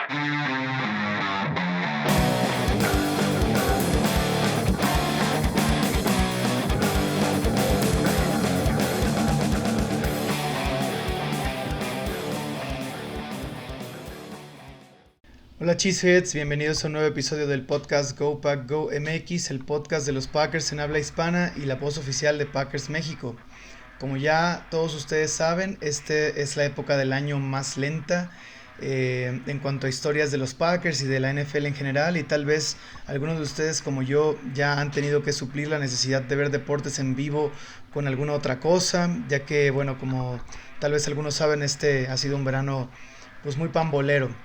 Hola Cheeseheads, bienvenidos a un nuevo episodio del podcast Go Pack Go MX, el podcast de los Packers en habla hispana y la voz oficial de Packers México. Como ya todos ustedes saben, este es la época del año más lenta en cuanto a historias de los Packers y de la NFL en general, y tal vez algunos de ustedes como yo ya han tenido que suplir la necesidad de ver deportes en vivo con alguna otra cosa, ya que bueno, como tal vez algunos saben, este ha sido un verano pues muy pambolero.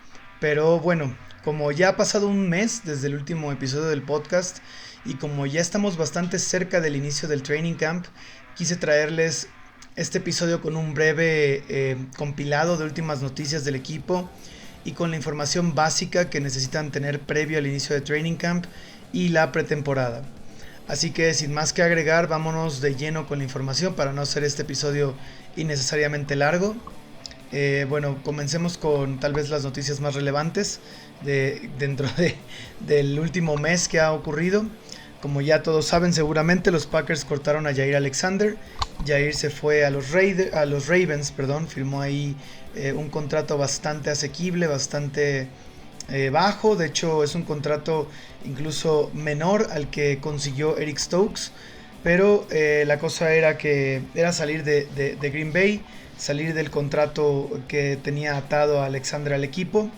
Pero bueno, como ya ha pasado un mes desde el último episodio del podcast y como ya estamos bastante cerca del inicio del training camp, quise traerles este episodio con un breve compilado de últimas noticias del equipo y con la información básica que necesitan tener previo al inicio de training camp y la pretemporada. Así que sin más que agregar, vámonos de lleno con la información para no hacer este episodio innecesariamente largo. Bueno, comencemos con tal vez las noticias más relevantes del último mes que ha ocurrido. Como ya todos saben seguramente, los Packers cortaron a Jair Alexander. Jair se fue a los Ravens, firmó ahí un contrato bastante asequible, bastante bajo. De hecho es un contrato incluso menor al que consiguió Eric Stokes. Pero la cosa era que era salir de Green Bay, salir del contrato que tenía atado a Alexander al equipo,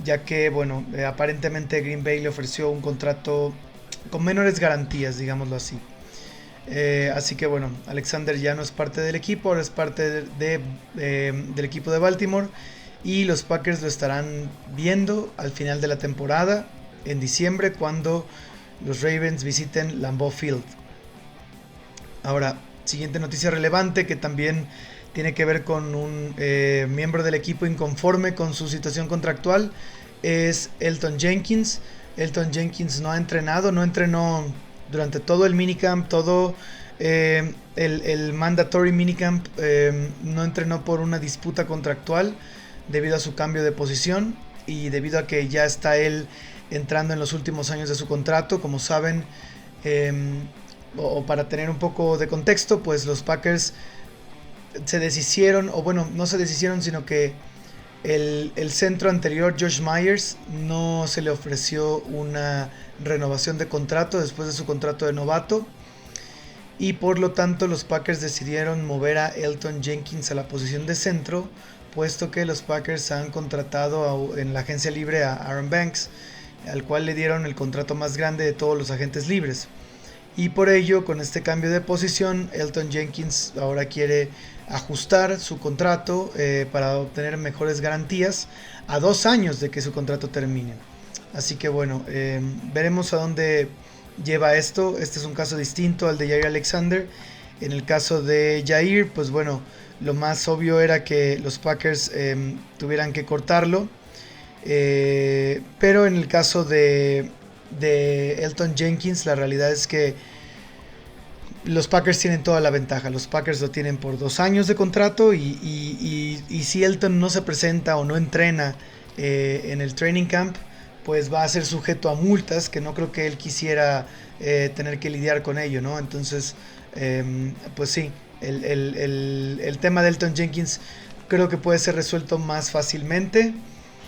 ya que bueno, aparentemente Green Bay le ofreció un contrato con menores garantías, digámoslo así. Así que bueno, Alexander ya no es parte del equipo, ahora es parte del equipo de Baltimore, y los Packers lo estarán viendo al final de la temporada, en diciembre, cuando los Ravens visiten Lambeau Field. Ahora, siguiente noticia relevante que también tiene que ver con un miembro del equipo inconforme con su situación contractual, es Elgton Jenkins. Elgton Jenkins no entrenó durante todo el minicamp, todo el mandatory minicamp, no entrenó por una disputa contractual debido a su cambio de posición y debido a que ya está él entrando en los últimos años de su contrato. Como saben, o para tener un poco de contexto, pues los Packers se deshicieron, o bueno, no se deshicieron, sino que el centro anterior, Josh Myers, no se le ofreció una renovación de contrato después de su contrato de novato, y por lo tanto los Packers decidieron mover a Elgton Jenkins a la posición de centro, puesto que los Packers han contratado en la agencia libre a Aaron Banks, al cual le dieron el contrato más grande de todos los agentes libres. Y por ello, con este cambio de posición, Elgton Jenkins ahora quiere ajustar su contrato para obtener mejores garantías a 2 años de que su contrato termine. Así que bueno, veremos a dónde lleva esto. Este es un caso distinto al de Jair Alexander. En el caso de Jair, pues bueno, lo más obvio era que los Packers tuvieran que cortarlo. Pero en el caso de Elgton Jenkins, la realidad es que los Packers tienen toda la ventaja. Los Packers lo tienen por 2 años de contrato, y si Elgton no se presenta o no entrena en el training camp, pues va a ser sujeto a multas que no creo que él quisiera tener que lidiar con ello, ¿no? Entonces, pues sí, el tema de Elgton Jenkins creo que puede ser resuelto más fácilmente.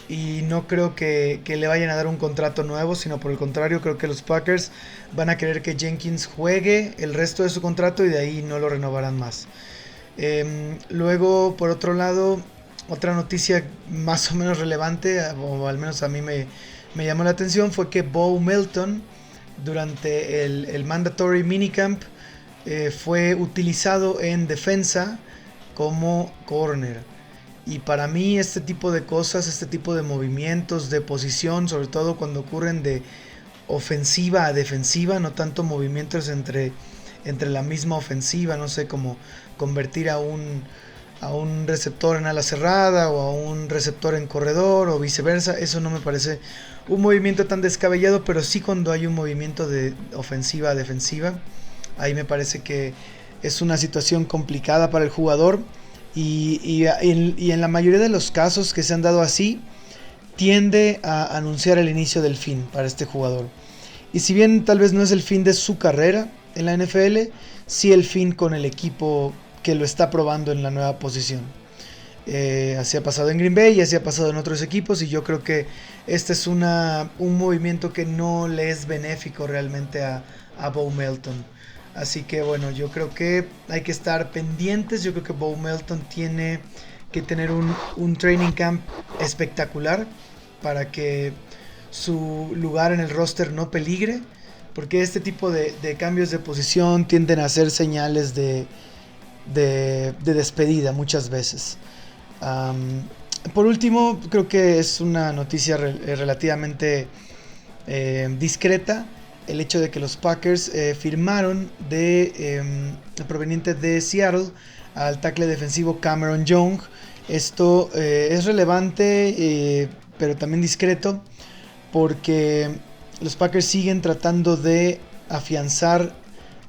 Y no creo que le vayan a dar un contrato nuevo, sino por el contrario, creo que los Packers van a querer que Jenkins juegue el resto de su contrato y de ahí no lo renovarán más. Luego, por otro lado, otra noticia más o menos relevante, o al menos a mí me llamó la atención, fue que Bo Melton durante el mandatory minicamp fue utilizado en defensa como corner. Y para mí este tipo de cosas, este tipo de movimientos de posición, sobre todo cuando ocurren de ofensiva a defensiva, no tanto movimientos entre la misma ofensiva, no sé, como convertir a un receptor en ala cerrada o a un receptor en corredor o viceversa, eso no me parece un movimiento tan descabellado, pero sí cuando hay un movimiento de ofensiva a defensiva, ahí me parece que es una situación complicada para el jugador. Y en la mayoría de los casos que se han dado así, tiende a anunciar el inicio del fin para este jugador. Y si bien tal vez no es el fin de su carrera en la NFL, sí el fin con el equipo que lo está probando en la nueva posición. Así ha pasado en Green Bay y así ha pasado en otros equipos, y yo creo que este es un movimiento que no le es benéfico realmente a Bo Melton. Así que bueno, yo creo que hay que estar pendientes. Yo creo que Bo Melton tiene que tener un training camp espectacular para que su lugar en el roster no peligre, porque este tipo de cambios de posición tienden a ser señales de despedida muchas veces. Por último, creo que es una noticia relativamente discreta el hecho de que los Packers firmaron proveniente de Seattle al tackle defensivo Cameron Young. Esto es relevante, pero también discreto, porque los Packers siguen tratando de afianzar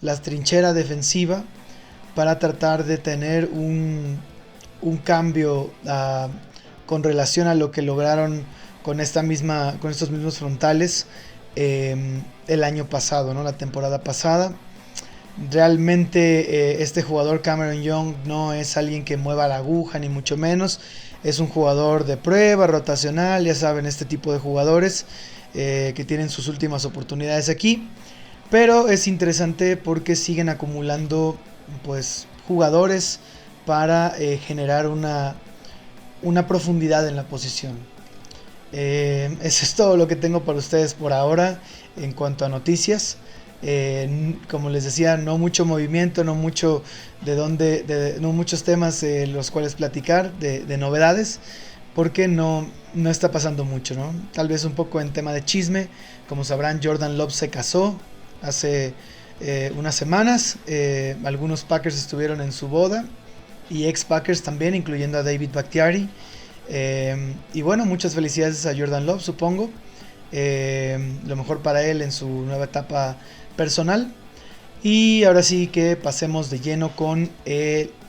la trinchera defensiva para tratar de tener un cambio con relación a lo que lograron con estos mismos frontales el año pasado, ¿no? La temporada pasada. Realmente este jugador Cameron Young no es alguien que mueva la aguja, ni mucho menos. Es un jugador de prueba, rotacional, ya saben, este tipo de jugadores que tienen sus últimas oportunidades aquí. Pero es interesante porque siguen acumulando pues jugadores para generar una profundidad en la posición. Eso es todo lo que tengo para ustedes por ahora en cuanto a noticias. Como les decía, no mucho movimiento, no muchos temas los cuales platicar de novedades, porque no está pasando mucho, ¿no? Tal vez un poco en tema de chisme. Como sabrán, Jordan Love se casó hace unas semanas. Algunos Packers estuvieron en su boda, y ex Packers también, incluyendo a David Bakhtiari. Y bueno, muchas felicidades a Jordan Love, supongo. Lo mejor para él en su nueva etapa personal. Y ahora sí que pasemos de lleno con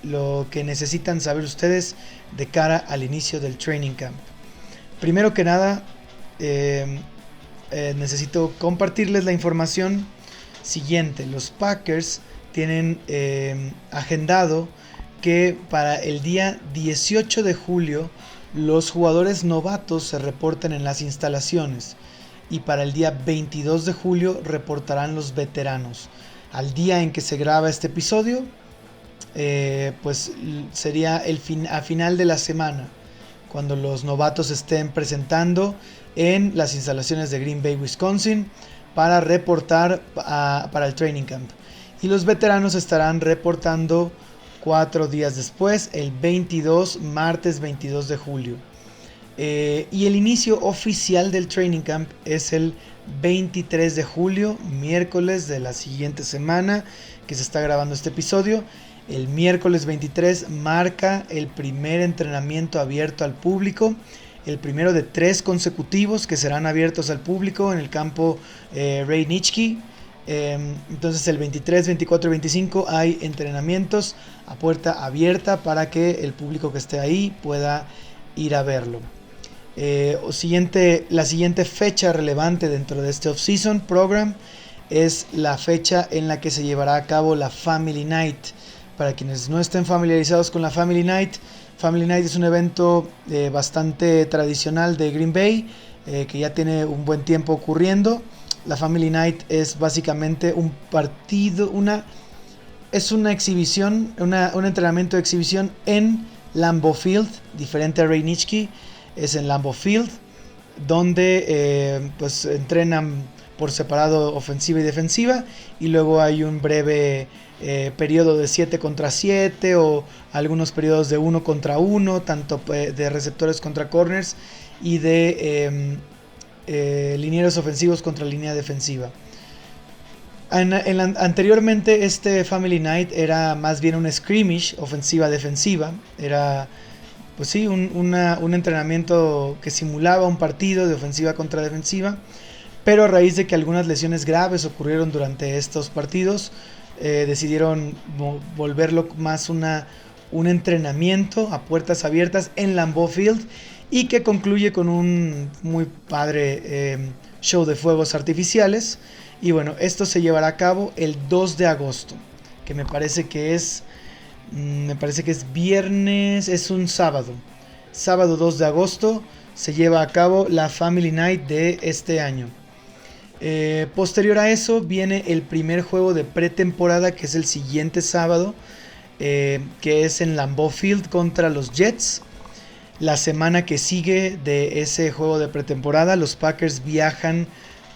lo que necesitan saber ustedes de cara al inicio del training camp. Primero que nada, necesito compartirles la información siguiente. Los Packers tienen agendado que para el día 18 de julio los jugadores novatos se reporten en las instalaciones, y para el día 22 de julio reportarán los veteranos. Al día en que se graba este episodio, pues sería a final de la semana, cuando los novatos estén presentando en las instalaciones de Green Bay, Wisconsin, para reportar para el training camp. Y los veteranos estarán reportando 4 días después, el martes 22 de julio. Y el inicio oficial del training camp es el 23 de julio, miércoles de la siguiente semana que se está grabando este episodio. El miércoles 23 marca el primer entrenamiento abierto al público, el primero de 3 consecutivos que serán abiertos al público en el campo Ray Nitschke. Entonces el 23, 24 y 25 hay entrenamientos a puerta abierta para que el público que esté ahí pueda ir a verlo. La siguiente fecha relevante dentro de este off-season program es la fecha en la que se llevará a cabo la Family Night. Para quienes no estén familiarizados con la Family Night es un evento bastante tradicional de Green Bay, que ya tiene un buen tiempo ocurriendo. La Family Night es básicamente un partido, es una exhibición, un entrenamiento de exhibición en Lambeau Field, diferente a Ray Nitschke. Es en Lambeau Field, donde pues entrenan por separado ofensiva y defensiva, y luego hay un breve periodo de 7 contra 7 o algunos periodos de 1 contra 1, tanto de receptores contra corners y de linieros ofensivos contra línea defensiva. Anteriormente este Family Night era más bien un scrimmage ofensiva-defensiva. Era pues sí, un entrenamiento que simulaba un partido de ofensiva contra defensiva, pero a raíz de que algunas lesiones graves ocurrieron durante estos partidos, decidieron volverlo más un entrenamiento a puertas abiertas en Lambeau Field. y que concluye con un muy padre show de fuegos artificiales. Y bueno, esto se llevará a cabo el 2 de agosto, que me parece que es viernes, es un sábado. Sábado 2 de agosto se lleva a cabo la Family Night de este año. Posterior a eso viene el primer juego de pretemporada, que es el siguiente sábado, que es en Lambeau Field contra los Jets. La semana que sigue de ese juego de pretemporada, los Packers viajan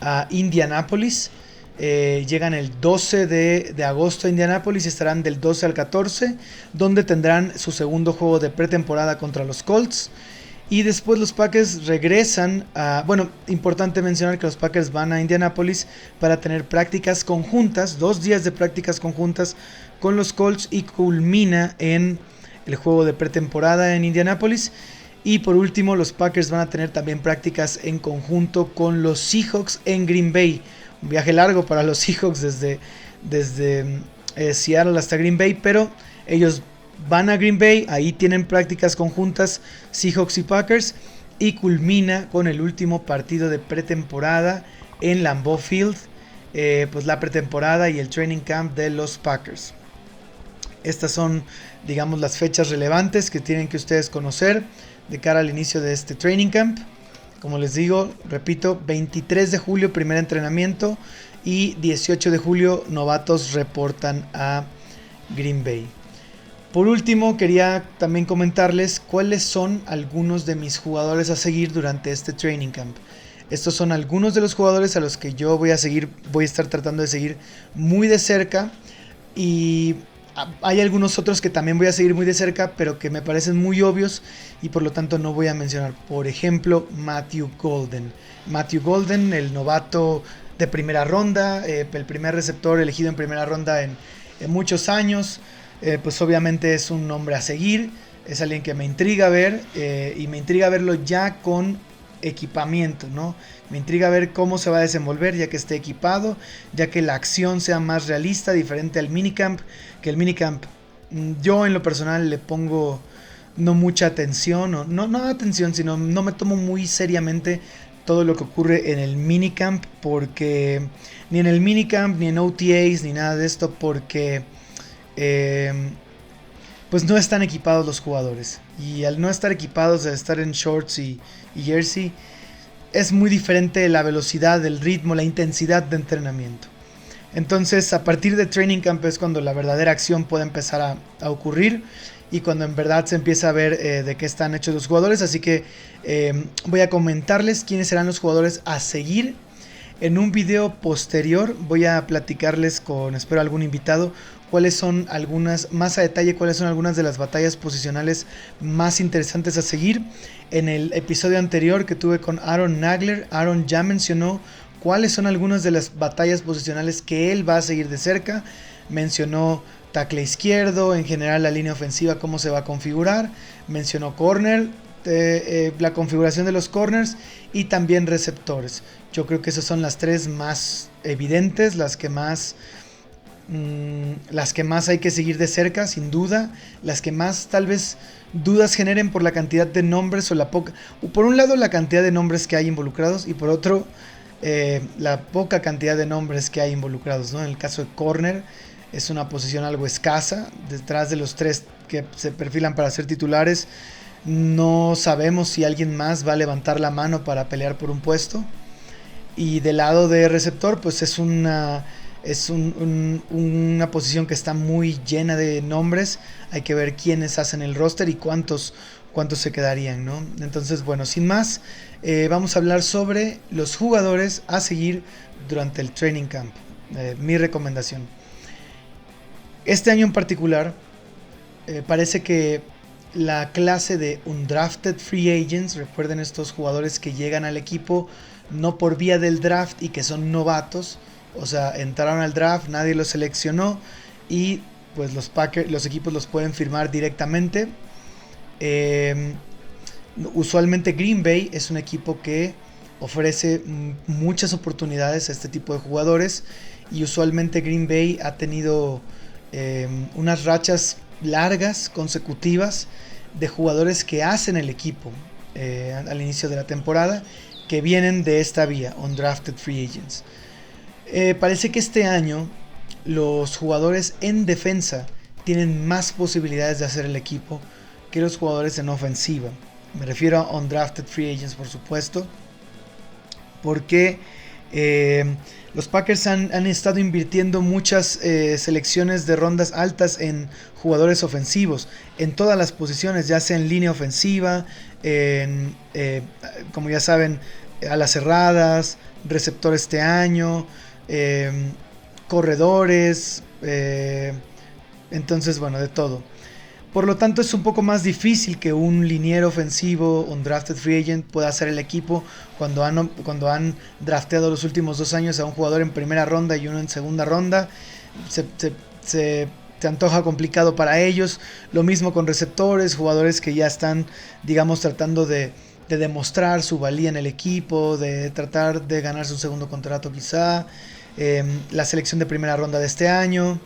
a Indianápolis. Llegan el 12 de agosto a Indianápolis y estarán del 12 al 14, donde tendrán su segundo juego de pretemporada contra los Colts. Y después los Packers regresan a... Bueno, importante mencionar que los Packers van a Indianápolis para tener prácticas conjuntas, 2 días de prácticas conjuntas con los Colts, y culmina en el juego de pretemporada en Indianápolis. Y por último, los Packers van a tener también prácticas en conjunto con los Seahawks en Green Bay. Un viaje largo para los Seahawks desde Seattle hasta Green Bay, pero ellos van a Green Bay, ahí tienen prácticas conjuntas Seahawks y Packers, y culmina con el último partido de pretemporada en Lambeau Field, pues la pretemporada y el training camp de los Packers. Estas son, digamos, las fechas relevantes que tienen que ustedes conocer de cara al inicio de este training camp. Como les digo, repito, 23 de julio primer entrenamiento y 18 de julio novatos reportan a Green Bay. Por último, quería también comentarles cuáles son algunos de mis jugadores a seguir durante este training camp. Estos son algunos de los jugadores a los que yo voy a estar tratando de seguir muy de cerca, y hay algunos otros que también voy a seguir muy de cerca, pero que me parecen muy obvios y por lo tanto no voy a mencionar. Por ejemplo, Matthew Golden. Matthew Golden, el novato de primera ronda, el primer receptor elegido en primera ronda en muchos años. Pues obviamente es un nombre a seguir, es alguien que me intriga ver, y me intriga verlo ya con equipamiento, ¿no? Me intriga ver cómo se va a desenvolver ya que esté equipado, ya que la acción sea más realista, diferente al minicamp, que el minicamp yo en lo personal le pongo no mucha atención, no atención, sino no me tomo muy seriamente todo lo que ocurre en el minicamp, porque ni en el minicamp, ni en OTAs, ni nada de esto, porque pues no están equipados los jugadores, y al no estar equipados, al estar en shorts y jersey, es muy diferente la velocidad, el ritmo, la intensidad de entrenamiento. Entonces, a partir de training camp es cuando la verdadera acción puede empezar a ocurrir, y cuando en verdad se empieza a ver de qué están hechos los jugadores. Así que voy a comentarles quiénes serán los jugadores a seguir. En un video posterior voy a platicarles con, espero, algún invitado, cuáles son algunas, más a detalle, cuáles son algunas de las batallas posicionales más interesantes a seguir. En el episodio anterior que tuve con Aaron Nagler, Aaron ya mencionó cuáles son algunas de las batallas posicionales que él va a seguir de cerca. Mencionó tackle izquierdo, en general la línea ofensiva, cómo se va a configurar. Mencionó corner, la configuración de los corners, y también receptores. Yo creo que esas son las tres más evidentes, las que más hay que seguir de cerca, sin duda, las que más tal vez dudas generen por la cantidad de nombres, por un lado la cantidad de nombres que hay involucrados, y por otro la poca cantidad de nombres que hay involucrados, ¿no? En el caso de corner es una posición algo escasa, detrás de los tres que se perfilan para ser titulares no sabemos si alguien más va a levantar la mano para pelear por un puesto. Y del lado de receptor, pues es una posición que está muy llena de nombres. Hay que ver quiénes hacen el roster y cuántos se quedarían, ¿no? Entonces, bueno, sin más, vamos a hablar sobre los jugadores a seguir durante el training camp. Mi recomendación. Este año en particular, parece que la clase de undrafted free agents, recuerden, estos jugadores que llegan al equipo no por vía del draft y que son novatos, o sea, entraron al draft, nadie los seleccionó y pues los equipos los pueden firmar directamente. Usualmente Green Bay es un equipo que ofrece muchas oportunidades a este tipo de jugadores, y usualmente Green Bay ha tenido unas rachas largas, consecutivas, de jugadores que hacen el equipo. al inicio de la temporada, que vienen de esta vía, undrafted free agents. Parece que este año los jugadores en defensa tienen más posibilidades de hacer el equipo que los jugadores en ofensiva. Me refiero a undrafted free agents, por supuesto, porque los Packers han estado invirtiendo muchas selecciones de rondas altas en jugadores ofensivos, en todas las posiciones, ya sea en línea ofensiva, como ya saben, alas cerradas, receptor este año, corredores, entonces bueno, de todo. Por lo tanto es un poco más difícil que un liniero ofensivo, un drafted free agent, pueda hacer el equipo cuando han drafteado los últimos 2 años a un jugador en primera ronda y uno en segunda ronda. Se antoja complicado para ellos. Lo mismo con receptores, jugadores que ya están, digamos, tratando de demostrar su valía en el equipo, de tratar de ganarse un segundo contrato quizá. La selección de primera ronda de este año.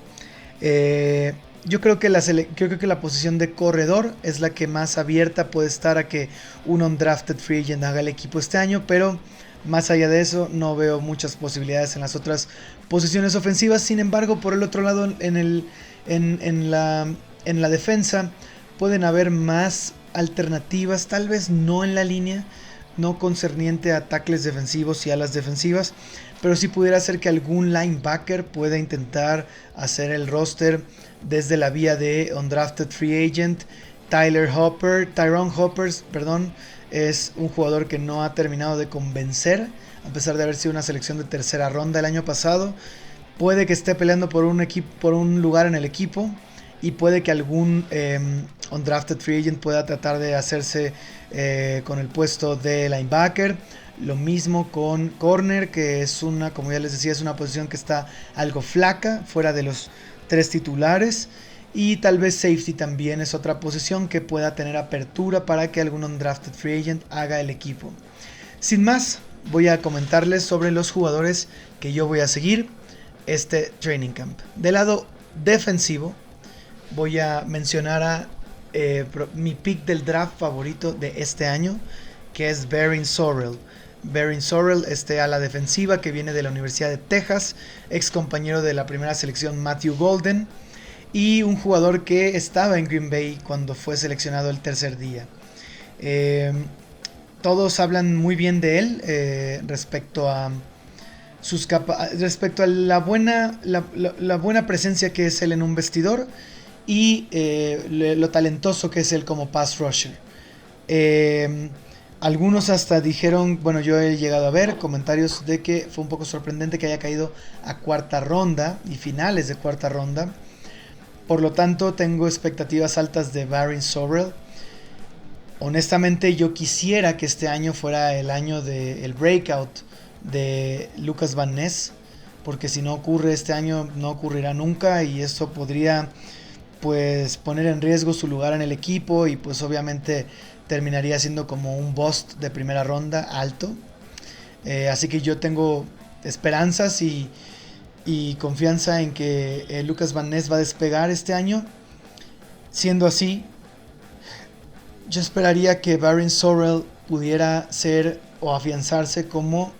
Yo creo que la posición de corredor es la que más abierta puede estar a que un undrafted free agent haga el equipo este año, pero más allá de eso no veo muchas posibilidades en las otras posiciones ofensivas. Sin embargo, por el otro lado, en la defensa pueden haber más alternativas, tal vez no en la línea, no concerniente a tackles defensivos y alas defensivas, pero sí pudiera ser que algún linebacker pueda intentar hacer el roster desde la vía de undrafted free agent. Tyrone Hopper, es un jugador que no ha terminado de convencer, a pesar de haber sido una selección de tercera ronda el año pasado. Puede que esté peleando por un lugar en el equipo, y puede que algún undrafted free agent pueda tratar de hacerse con el puesto de linebacker. Lo mismo con corner, que es como ya les decía, es una posición que está algo flaca, fuera de los 3 titulares. Y tal vez safety también es otra posición que pueda tener apertura para que algún undrafted free agent haga el equipo. Sin más, voy a comentarles sobre los jugadores que yo voy a seguir este training camp. Del lado defensivo, voy a mencionar a mi pick del draft favorito de este año, que es Barryn Sorrell. Barryn Sorrell, ala defensiva que viene de la Universidad de Texas, ex compañero de la primera selección Matthew Golden, y un jugador que estaba en Green Bay cuando fue seleccionado el tercer día. Todos hablan muy bien de él respecto a la buena presencia que es él en un vestidor, y lo talentoso que es él como pass rusher. Algunos hasta dijeron, bueno, yo he llegado a ver comentarios de que fue un poco sorprendente que haya caído a cuarta ronda y finales de cuarta ronda. Por lo tanto, tengo expectativas altas de Barryn Sorrell. Honestamente, yo quisiera que este año fuera el año del breakout de Lucas Van Ness, porque si no ocurre este año, no ocurrirá nunca, y esto podría pues poner en riesgo su lugar en el equipo, y pues obviamente terminaría siendo como un bust de primera ronda alto. Así que yo tengo esperanzas y confianza en que Lucas Van Ness va a despegar este año. Siendo así, yo esperaría que Barryn Sorrell pudiera ser o afianzarse como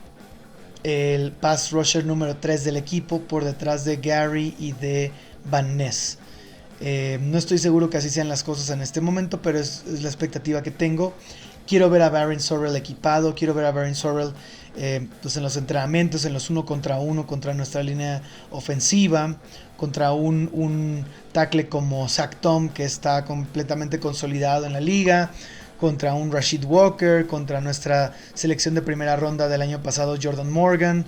el pass rusher número 3 del equipo, por detrás de Gary y de Van Ness. No estoy seguro que así sean las cosas en este momento, pero es la expectativa que tengo. Quiero ver a Barryn Sorrell equipado, quiero ver a Barryn Sorrell pues en los entrenamientos, en los 1 contra 1 contra nuestra línea ofensiva, contra un tackle como Zach Tom, que está completamente consolidado en la liga, contra un Rashid Walker, contra nuestra selección de primera ronda del año pasado, Jordan Morgan.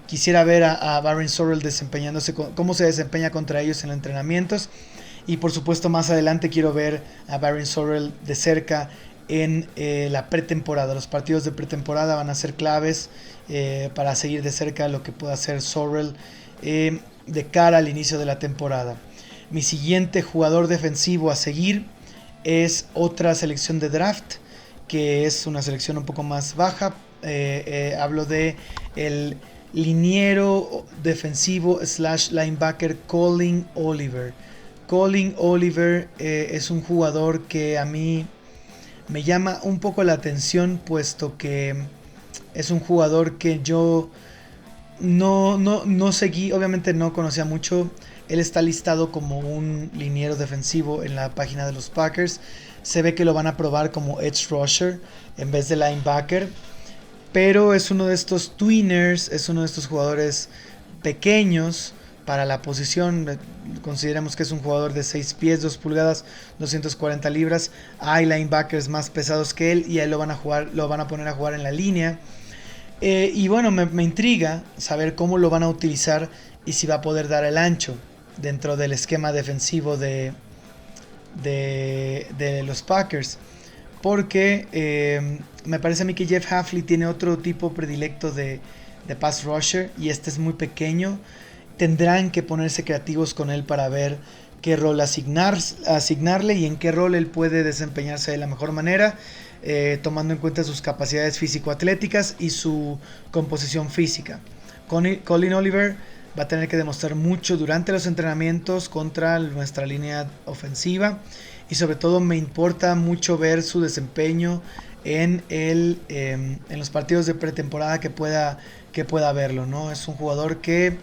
Quisiera ver a Barryn Sorrell desempeñándose, cómo se desempeña contra ellos en los entrenamientos. Y por supuesto, más adelante quiero ver a Barryn Sorrell de cerca en la pretemporada. Los partidos de pretemporada van a ser claves para seguir de cerca lo que pueda hacer Sorrell de cara al inicio de la temporada. Mi siguiente jugador defensivo a seguir es otra selección de draft, que es una selección un poco más baja. Hablo de el liniero defensivo / linebacker Collin Oliver. Collin Oliver es un jugador que a mí me llama un poco la atención, puesto que es un jugador que yo no seguí, obviamente no conocía mucho. Él está listado como un liniero defensivo en la página de los Packers. Se ve que lo van a probar como edge rusher en vez de linebacker. Pero es uno de estos tweeners, es uno de estos jugadores pequeños para la posición. Consideramos que es un jugador de 6 pies, 2 pulgadas, 240 libras. Hay linebackers más pesados que él y a él lo van a poner a jugar en la línea. Y bueno, me intriga saber cómo lo van a utilizar y si va a poder dar el ancho dentro del esquema defensivo de los Packers. Porque me parece a mí que Jeff Hafley tiene otro tipo predilecto de pass rusher y este es muy pequeño. Tendrán que ponerse creativos con él para ver qué rol asignarle y en qué rol él puede desempeñarse de la mejor manera, tomando en cuenta sus capacidades físico-atléticas y su composición física. Colin Oliver va a tener que demostrar mucho durante los entrenamientos contra nuestra línea ofensiva y sobre todo me importa mucho ver su desempeño en los partidos de pretemporada que pueda verlo, ¿no? Es un jugador que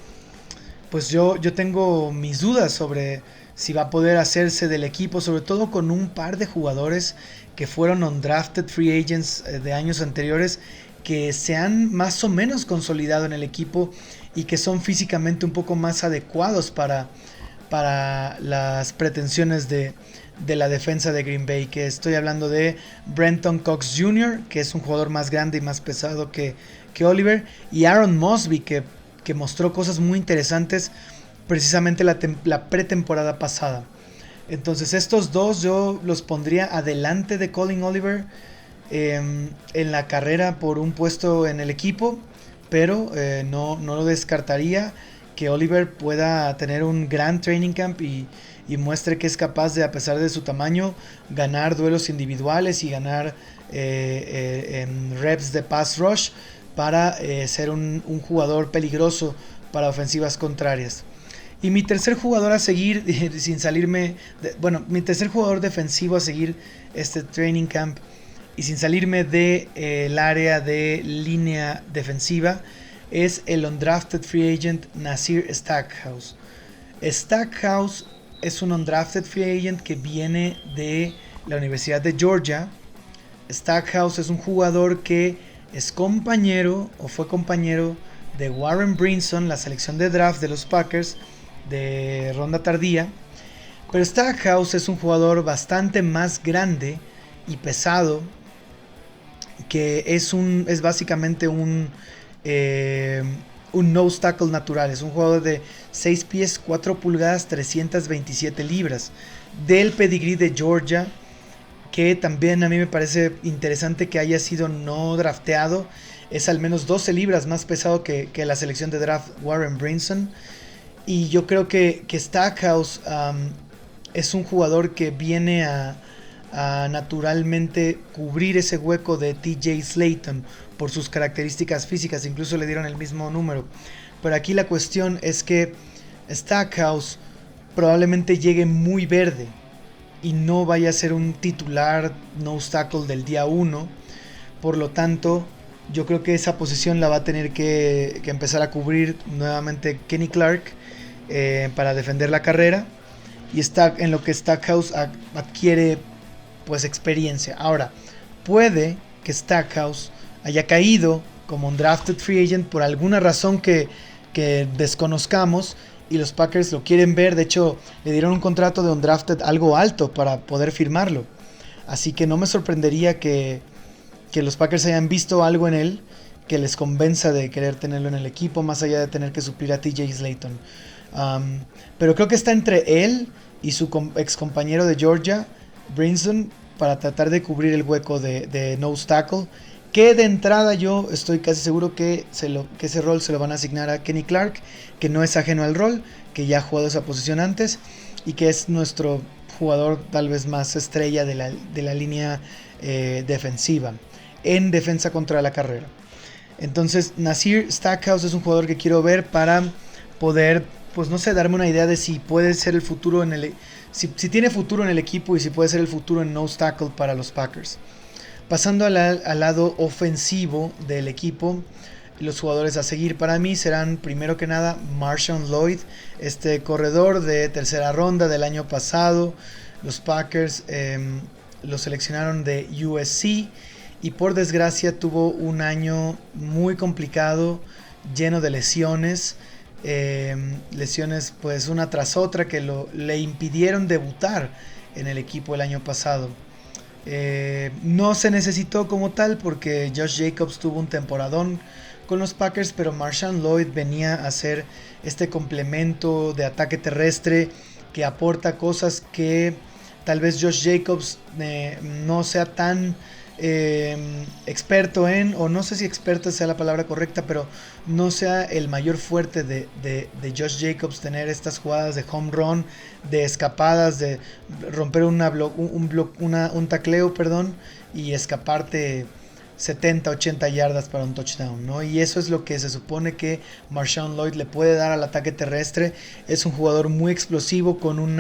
pues yo tengo mis dudas sobre si va a poder hacerse del equipo, sobre todo con un par de jugadores que fueron undrafted free agents de años anteriores, que se han más o menos consolidado en el equipo y que son físicamente un poco más adecuados para las pretensiones de la defensa de Green Bay, que estoy hablando de Brenton Cox Jr., que es un jugador más grande y más pesado que Oliver, y Aaron Mosby, que mostró cosas muy interesantes precisamente la pretemporada pasada. Entonces estos dos yo los pondría adelante de Colin Oliver en la carrera por un puesto en el equipo, pero no lo descartaría que Oliver pueda tener un gran training camp y muestre que es capaz de, a pesar de su tamaño, ganar duelos individuales y ganar reps de pass rush para ser un jugador peligroso para ofensivas contrarias. Y mi tercer jugador a seguir, sin salirme, mi tercer jugador defensivo a seguir este training camp y sin salirme del área de línea defensiva, es el undrafted free agent Nasir Stackhouse. Stackhouse es un undrafted free agent que viene de la Universidad de Georgia. Stackhouse es un jugador que es compañero o fue compañero de Warren Brinson, la selección de draft de los Packers de ronda tardía. Pero Stackhouse es un jugador bastante más grande y pesado, que es básicamente un nose tackle natural. Es un jugador de 6 pies 4 pulgadas 327 libras del pedigrí de Georgia, que también a mí me parece interesante que haya sido no drafteado. Es al menos 12 libras más pesado que la selección de draft Warren Brinson. Y yo creo que Stackhouse es un jugador que viene a naturalmente cubrir ese hueco de TJ Slayton por sus características físicas. Incluso le dieron el mismo número. Pero aquí la cuestión es que Stackhouse probablemente llegue muy verde y no vaya a ser un titular nose tackle del día 1. Por lo tanto, yo creo que esa posición la va a tener que empezar a cubrir nuevamente Kenny Clark para defender la carrera, y está en lo que Stackhouse adquiere pues experiencia. Ahora, puede que Stackhouse haya caído como un drafted free agent por alguna razón que desconozcamos y los Packers lo quieren ver. De hecho, le dieron un contrato de undrafted algo alto para poder firmarlo, así que no me sorprendería que los Packers hayan visto algo en él que les convenza de querer tenerlo en el equipo, más allá de tener que suplir a TJ Slayton. Pero creo que está entre él y su ex compañero de Georgia, Brinson, para tratar de cubrir el hueco de nose tackle, que de entrada yo estoy casi seguro que ese rol se lo van a asignar a Kenny Clark, que no es ajeno al rol, que ya ha jugado esa posición antes y que es nuestro jugador tal vez más estrella de la línea defensiva, en defensa contra la carrera. Entonces Nasir Stackhouse es un jugador que quiero ver para poder pues no sé, darme una idea de si puede ser el futuro si tiene futuro en el equipo y si puede ser el futuro en nose tackle para los Packers. Pasando al lado ofensivo del equipo, los jugadores a seguir para mí serán primero que nada Marshawn Lloyd, este corredor de tercera ronda del año pasado. Los Packers lo seleccionaron de USC y por desgracia tuvo un año muy complicado, lleno de lesiones. Lesiones pues una tras otra que le impidieron debutar en el equipo el año pasado. No se necesitó como tal porque Josh Jacobs tuvo un temporadón con los Packers, pero Marshawn Lloyd venía a ser este complemento de ataque terrestre que aporta cosas que tal vez Josh Jacobs no sea tan experto en, o no sé si experto sea la palabra correcta, pero no sea el mayor fuerte de Josh Jacobs, tener estas jugadas de home run, de escapadas, de romper un tacleo, perdón, y escaparte 70, 80 yardas para un touchdown, ¿no? Y eso es lo que se supone que Marshawn Lloyd le puede dar al ataque terrestre. Es un jugador muy explosivo con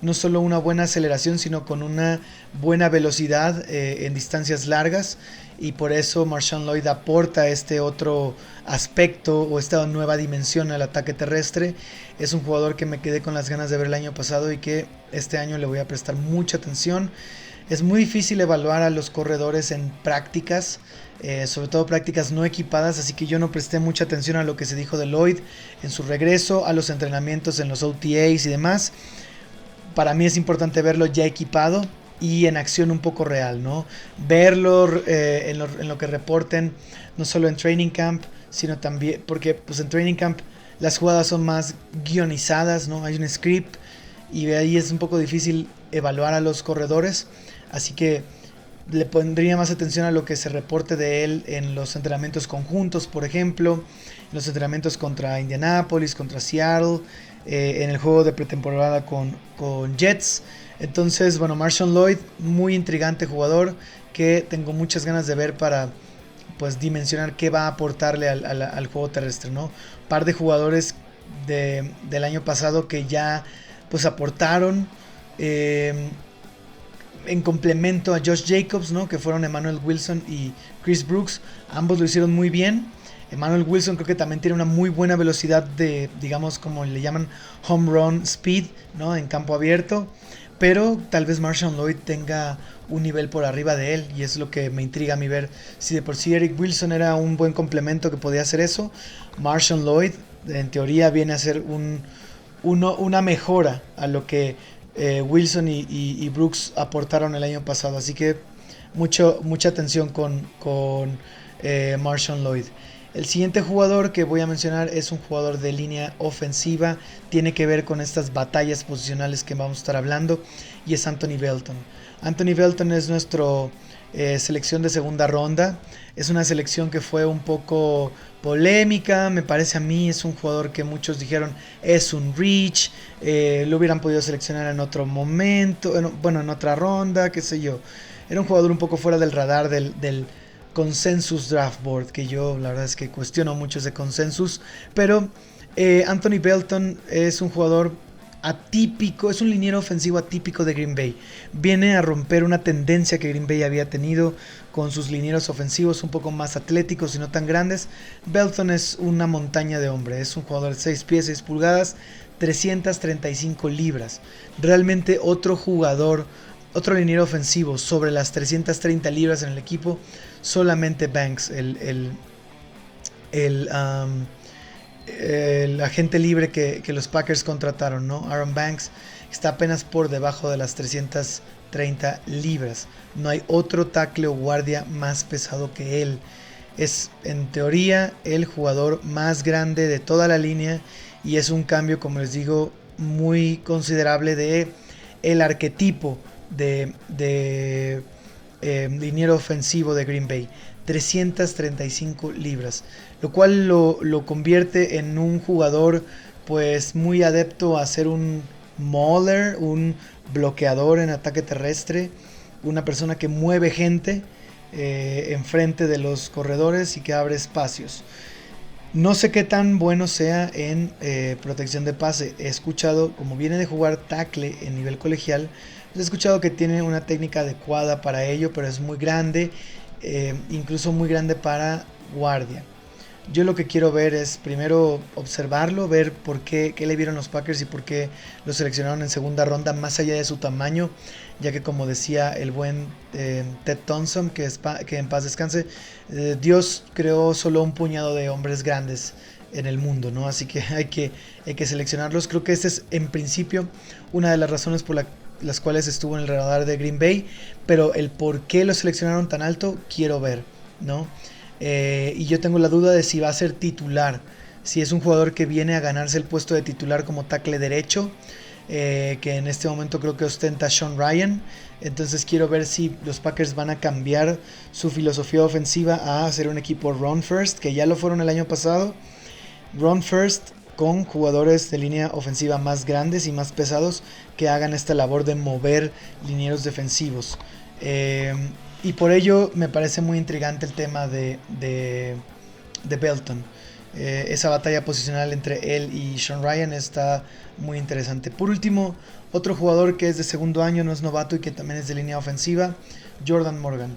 no solo una buena aceleración, sino con una buena velocidad en distancias largas. Y por eso Marshawn Lloyd aporta este otro aspecto o esta nueva dimensión al ataque terrestre. Es un jugador que me quedé con las ganas de ver el año pasado y que este año le voy a prestar mucha atención. Es muy difícil evaluar a los corredores en prácticas, sobre todo prácticas no equipadas, así que yo no presté mucha atención a lo que se dijo de Lloyd en su regreso, a los entrenamientos en los OTAs y demás. Para mí es importante verlo ya equipado y en acción un poco real, ¿no? Verlo en lo que reporten, no solo en training camp, sino también, porque pues en training camp las jugadas son más guionizadas, ¿no? Hay un script y de ahí es un poco difícil evaluar a los corredores. Así que le pondría más atención a lo que se reporte de él en los entrenamientos conjuntos, por ejemplo, en los entrenamientos contra Indianapolis, contra Seattle, en el juego de pretemporada con Jets. Entonces, bueno, Marshawn Lloyd, muy intrigante jugador que tengo muchas ganas de ver para pues dimensionar qué va a aportarle al juego terrestre, ¿no? Un par de jugadores del año pasado que ya pues aportaron en complemento a Josh Jacobs, ¿no? Que fueron Emmanuel Wilson y Chris Brooks. Ambos lo hicieron muy bien. Emmanuel Wilson creo que también tiene una muy buena velocidad de, digamos, como le llaman home run speed, ¿no? En campo abierto. Pero tal vez Marshawn Lloyd tenga un nivel por arriba de él. Y es lo que me intriga a mí ver. Si de por sí Eric Wilson era un buen complemento que podía hacer eso, Marshawn Lloyd en teoría viene a ser una mejora a lo que Wilson y Brooks aportaron el año pasado. Así que mucha atención con Marshawn Lloyd. El siguiente jugador que voy a mencionar es un jugador de línea ofensiva. Tiene que ver con estas batallas posicionales que vamos a estar hablando. Y es Anthony Belton. Anthony Belton es nuestro selección de segunda ronda. Es una selección que fue un poco polémica, me parece a mí. Es un jugador que muchos dijeron es un reach, lo hubieran podido seleccionar en otro momento, en otra ronda, qué sé yo. Era un jugador un poco fuera del radar del consensus draft board, que yo la verdad es que cuestiono mucho ese consensus. Pero Anthony Belton es un jugador atípico, es un liniero ofensivo atípico de Green Bay. Viene a romper una tendencia que Green Bay había tenido con sus linieros ofensivos un poco más atléticos y no tan grandes. Belton es una montaña de hombre, es un jugador de 6 pies, 6 pulgadas, 335 libras. Realmente otro jugador, otro liniero ofensivo sobre las 330 libras en el equipo, solamente Banks, el agente libre que los Packers contrataron, ¿no? Aaron Banks está apenas por debajo de las 330 libras. No hay otro tackle o guardia más pesado que él. Es en teoría el jugador más grande de toda la línea y es un cambio, como les digo, muy considerable de el arquetipo de liniero ofensivo de Green Bay. 335 libras, lo cual lo convierte en un jugador pues muy adepto a ser un mauler, un bloqueador en ataque terrestre, una persona que mueve gente enfrente de los corredores y que abre espacios. No sé qué tan bueno sea en protección de pase. He escuchado, como viene de jugar tackle en nivel colegial, he escuchado que tiene una técnica adecuada para ello, pero es muy grande, incluso muy grande para guardia. Yo lo que quiero ver es primero observarlo, ver qué le vieron los Packers y por qué lo seleccionaron en segunda ronda, más allá de su tamaño, ya que como decía el buen Ted Thompson, que en paz descanse, Dios creó solo un puñado de hombres grandes en el mundo, ¿no? Así que hay que seleccionarlos. Creo que esta es en principio una de las razones por las cuales estuvo en el radar de Green Bay, pero el por qué lo seleccionaron tan alto quiero ver, ¿no? Y yo tengo la duda de si va a ser titular, si es un jugador que viene a ganarse el puesto de titular como tackle derecho, que en este momento creo que ostenta Sean Ryan. Entonces quiero ver si los Packers van a cambiar su filosofía ofensiva a hacer un equipo run first, que ya lo fueron el año pasado. Run first con jugadores de línea ofensiva más grandes y más pesados que hagan esta labor de mover linieros defensivos. Y por ello me parece muy intrigante el tema de Belton. Esa batalla posicional entre él y Sean Ryan está muy interesante. Por último, otro jugador que es de segundo año, no es novato y que también es de línea ofensiva, Jordan Morgan.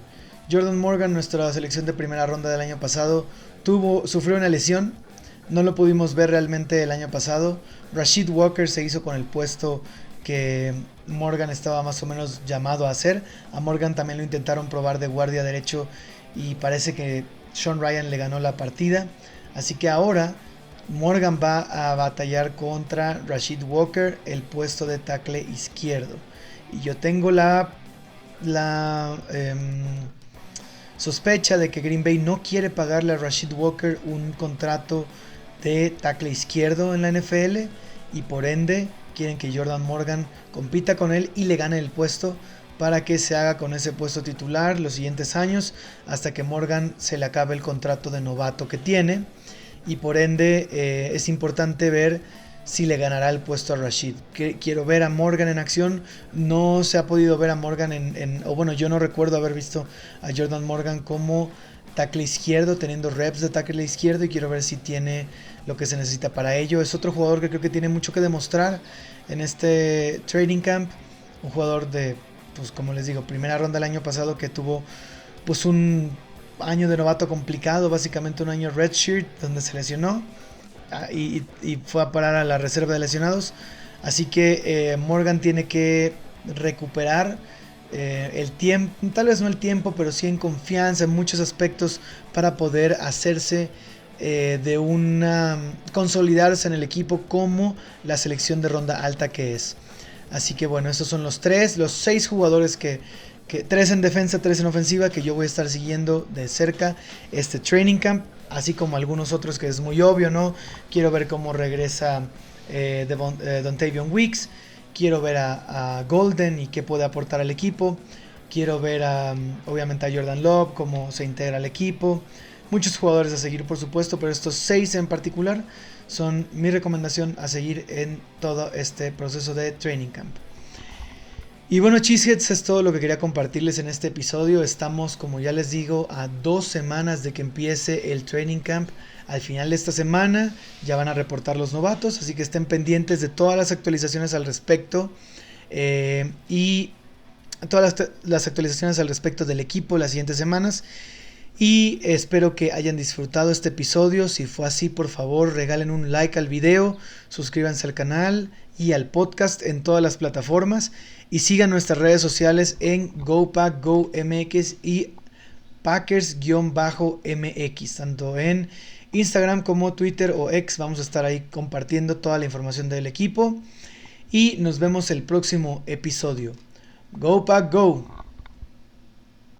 Jordan Morgan, nuestra selección de primera ronda del año pasado, sufrió una lesión. No lo pudimos ver realmente el año pasado. Rashid Walker se hizo con el puesto que Morgan estaba más o menos llamado a hacer. A Morgan también lo intentaron probar de guardia derecho y parece que Sean Ryan le ganó la partida. Así que ahora Morgan va a batallar contra Rashid Walker el puesto de tackle izquierdo. Y yo tengo la sospecha de que Green Bay no quiere pagarle a Rashid Walker un contrato de tackle izquierdo en la NFL y por ende quieren que Jordan Morgan compita con él y le gane el puesto para que se haga con ese puesto titular los siguientes años hasta que Morgan se le acabe el contrato de novato que tiene y por ende es importante ver si le ganará el puesto a Rashid. Quiero ver a Morgan en acción. No se ha podido ver a Morgan o bueno, yo no recuerdo haber visto a Jordan Morgan como tackle izquierdo, teniendo reps de tackle izquierdo y quiero ver si tiene lo que se necesita para ello. Es otro jugador que creo que tiene mucho que demostrar en este training camp. Un jugador de, pues como les digo, primera ronda el año pasado que tuvo pues un año de novato complicado, básicamente un año redshirt donde se lesionó y fue a parar a la reserva de lesionados. Así que Morgan tiene que recuperar el tiempo, tal vez no el tiempo, pero sí en confianza en muchos aspectos para poder hacerse consolidarse en el equipo como la selección de ronda alta que es. Así que bueno, estos son los 6 jugadores que 3 en defensa, 3 en ofensiva, que yo voy a estar siguiendo de cerca este training camp, así como algunos otros que es muy obvio, ¿no? Quiero ver cómo regresa Dontavion Weeks, quiero ver a Golden y qué puede aportar al equipo, quiero ver obviamente a Jordan Love, cómo se integra al equipo, muchos jugadores a seguir por supuesto, pero estos 6 en particular son mi recomendación a seguir en todo este proceso de training camp. Y bueno, Cheeseheads, es todo lo que quería compartirles en este episodio. Estamos, como ya les digo, a 2 semanas de que empiece el training camp. Al final de esta semana ya van a reportar los novatos, así que estén pendientes de todas las actualizaciones al respecto y todas las actualizaciones al respecto del equipo las siguientes semanas. Y espero que hayan disfrutado este episodio. Si fue así, por favor regalen un like al video, suscríbanse al canal y al podcast en todas las plataformas y sigan nuestras redes sociales en GoPackGoMX y Packers-MX, tanto en Instagram como Twitter o X. Vamos a estar ahí compartiendo toda la información del equipo y nos vemos el próximo episodio. Go Pack Go.